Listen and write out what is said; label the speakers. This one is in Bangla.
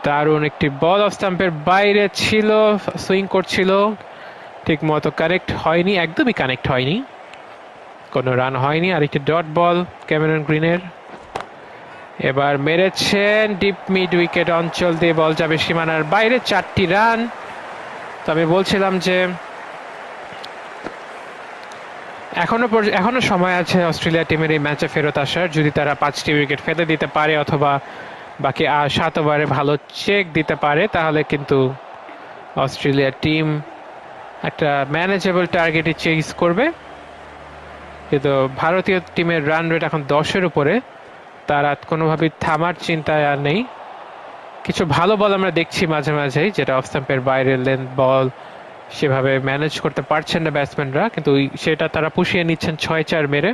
Speaker 1: দারুণ একটি বল অফ স্টাম্পের বাইরে ছিল, সুইং করছিল, ঠিক মতো কানেক্ট হয়নি, একদমই কানেক্ট হয়নি, কোনো রান হয়নি। আর একটি ডট বল ক্যামেরন গ্রিনের, এবার মেরেছেন ডিপ মিড উইকেট অঞ্চল দিয়ে, বল যাবে সীমানার বাইরে, 4টি রান। তো আমি বলছিলাম যে এখনো সময় আছে অস্ট্রেলিয়া টিমের এই ম্যাচে ফেরত আসার, যদি তারা 5টি উইকেট ফেলে দিতে পারে অথবা বাকি 7 ওভারে ভালো চেক দিতে পারে, তাহলে কিন্তু অস্ট্রেলিয়া টিম একটা ম্যানেজেবল টার্গেটই চেজ করবে। কিন্তু ভারতীয় টিমের রান রেট এখন 10-এর উপরে, তারা কোনোভাবেই থামার চিন্তায় আর নেই। কিছু ভালো বল আমরা দেখছি মাঝে মাঝেই, যেটা অফ স্টাম্পের বাইরে লেন্থ বল সেভাবে ম্যানেজ করতে পারছেন না ব্যাটসম্যানরা, কিন্তু সেটা তারা পুষিয়ে নিচ্ছেন 6-4 মেরে।